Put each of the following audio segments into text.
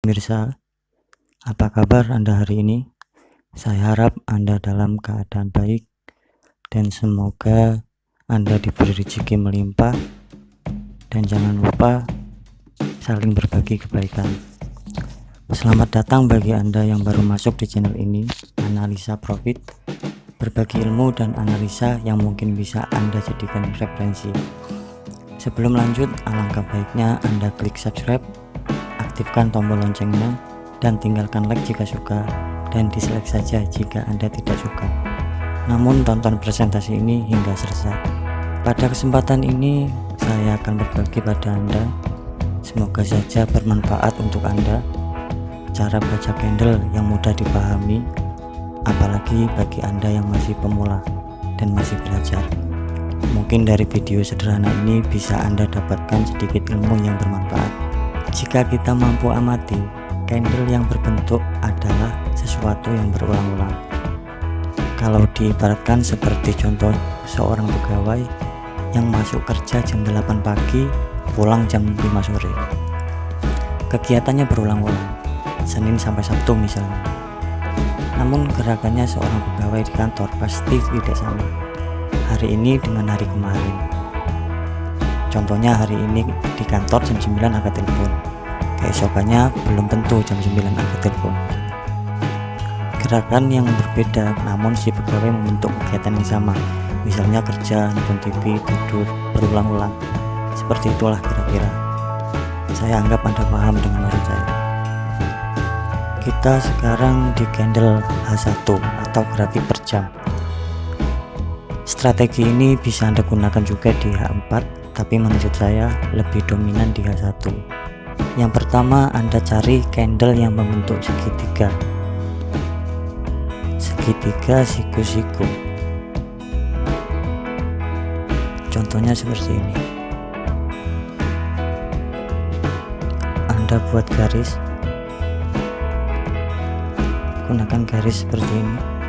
pemirsa, apa kabar Anda hari ini? Saya harap Anda dalam keadaan baik dan semoga Anda diberi rezeki melimpah, dan jangan lupa saling berbagi kebaikan. Selamat datang bagi Anda yang baru masuk di channel ini, Analisa Profit, berbagi ilmu dan analisa yang mungkin bisa Anda jadikan referensi. Sebelum lanjut, alangkah baiknya Anda klik subscribe, aktifkan tombol loncengnya, dan tinggalkan like jika suka, dan dislike saja jika Anda tidak suka. Namun tonton presentasi ini hingga selesai. Pada kesempatan ini saya akan berbagi pada Anda, semoga saja bermanfaat untuk Anda, cara baca candle yang mudah dipahami, apalagi bagi Anda yang masih pemula dan masih belajar. Mungkin dari video sederhana ini bisa Anda dapatkan sedikit ilmu yang bermanfaat. Jika kita mampu amati, candle yang berbentuk adalah sesuatu yang berulang-ulang. Kalau diibaratkan seperti contoh seorang pegawai yang masuk kerja jam 8 pagi, pulang jam 5 sore. Kegiatannya berulang-ulang, Senin sampai Sabtu misalnya. Namun gerakannya seorang pegawai di kantor pasti tidak sama. Hari ini dengan hari kemarin. Contohnya hari ini di kantor jam 9 angkat telepon, keesokannya belum tentu jam 9 angkat telepon. Gerakan yang berbeda, namun si pegawai membentuk kegiatan yang sama, misalnya kerja, nonton TV, tidur, berulang-ulang. Seperti itulah kira-kira. Saya anggap Anda paham dengan maksud saya. Kita sekarang di candle H1 atau grafik per jam. Strategi ini bisa Anda gunakan juga di H4, tapi menurut saya lebih dominan di H1. Yang pertama, Anda cari candle yang membentuk segitiga siku-siku. Contohnya seperti ini. Anda buat garis, gunakan garis seperti ini.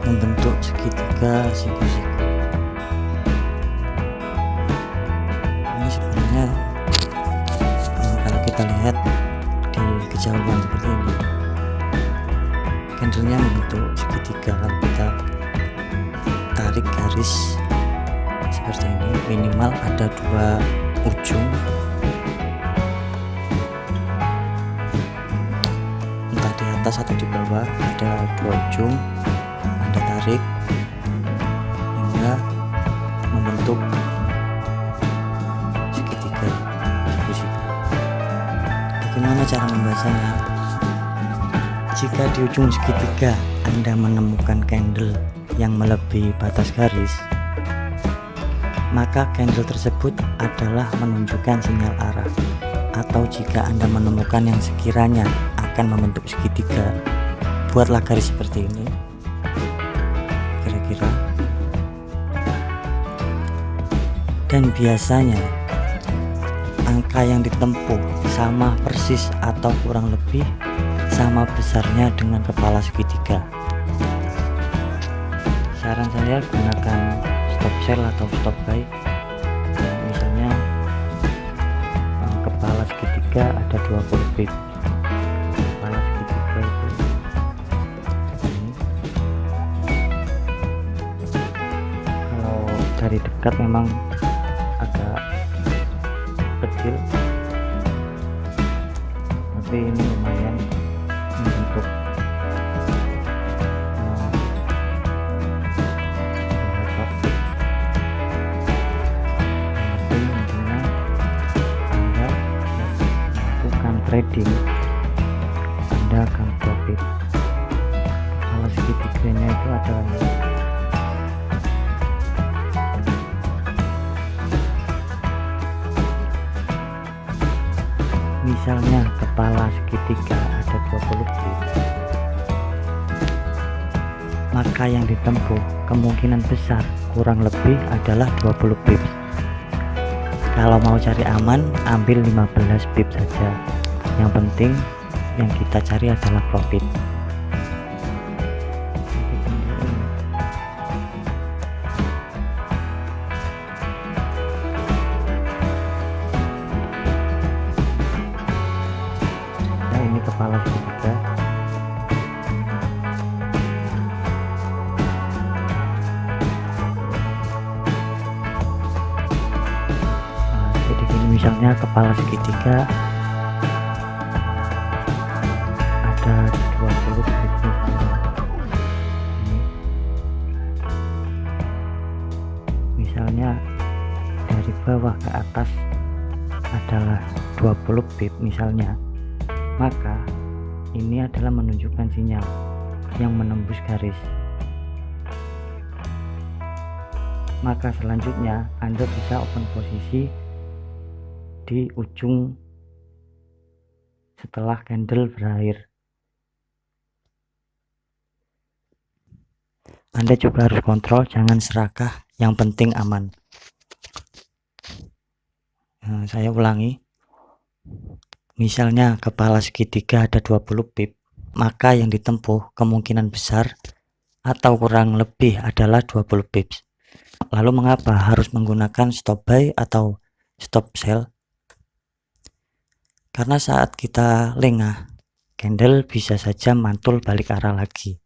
Membentuk segitiga siku-siku. Ini sebenarnya kalau kita lihat di kejauhan seperti ini, candlenya membentuk segitiga. Kalau kita tarik garis seperti ini, minimal ada dua ujung, entah di atas atau di bawah ada dua ujung. Anda tarik hingga membentuk segitiga siku-siku. Bagaimana cara membacanya? Jika di ujung segitiga Anda menemukan candle yang melebihi batas garis, maka candle tersebut adalah menunjukkan sinyal arah. Atau jika Anda menemukan yang sekiranya akan membentuk segitiga, buatlah garis seperti ini kira-kira. Dan biasanya angka yang ditempuh sama persis atau kurang lebih sama besarnya dengan kepala segitiga. Saran saya gunakan stop sell atau stop buy. Misalnya kepala segitiga ada 20 pip. Kepala segitiga itu dari dekat memang agak kecil, tapi ini lumayan membentuk intinya Anda lakukan trading, Anda akan profit. Kalau segitiganya itu adalah kepala segitiga ada 20 pips, maka yang ditempuh kemungkinan besar kurang lebih adalah 20 pips. Kalau mau cari aman, ambil 15 pips saja. Yang penting yang kita cari adalah profit. Nah, ini kepala segitiga. Jadi gini, misalnya kepala segitiga ada 20 pips misalnya dari bawah ke atas adalah 20 pip misalnya, maka ini adalah menunjukkan sinyal yang menembus garis. Maka selanjutnya Anda bisa open posisi di ujung setelah candle berakhir. Anda juga harus kontrol, jangan serakah, yang penting aman. Nah, saya ulangi, misalnya kepala segitiga ada 20 pip, maka yang ditempuh kemungkinan besar atau kurang lebih adalah 20 pips. Lalu mengapa harus menggunakan stop buy atau stop sell? Karena saat kita lengah, candle bisa saja mantul balik arah lagi.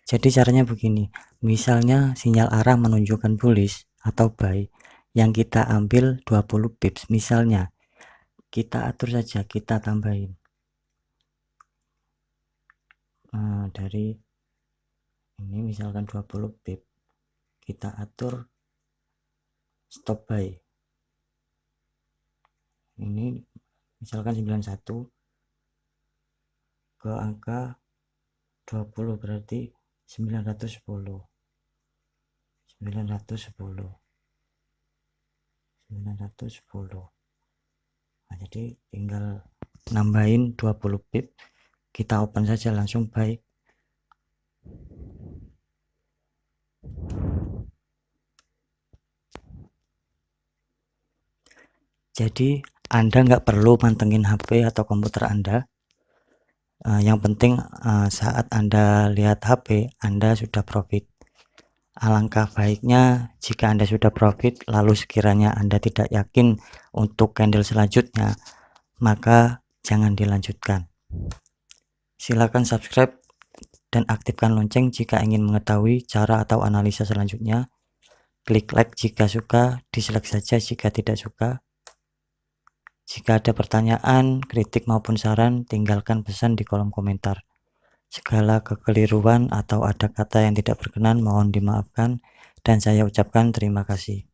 Jadi caranya begini, misalnya sinyal arah menunjukkan bullish atau buy, yang kita ambil 20 pips, misalnya kita atur saja, kita tambahin dari ini misalkan 20 pip, kita atur stop buy ini misalkan 91 ke angka 20, berarti 910. Nah, jadi tinggal nambahin 20 pip, kita open saja langsung buy. Jadi Anda nggak perlu mantengin HP atau komputer Anda. Yang penting saat Anda lihat HP, Anda sudah profit. Alangkah baiknya jika Anda sudah profit, lalu sekiranya Anda tidak yakin untuk candle selanjutnya, maka jangan dilanjutkan. Silakan subscribe dan aktifkan lonceng jika ingin mengetahui cara atau analisa selanjutnya. Klik like jika suka, dislike saja jika tidak suka. Jika ada pertanyaan, kritik maupun saran, tinggalkan pesan di kolom komentar. Segala kekeliruan atau ada kata yang tidak berkenan mohon dimaafkan, dan saya ucapkan terima kasih.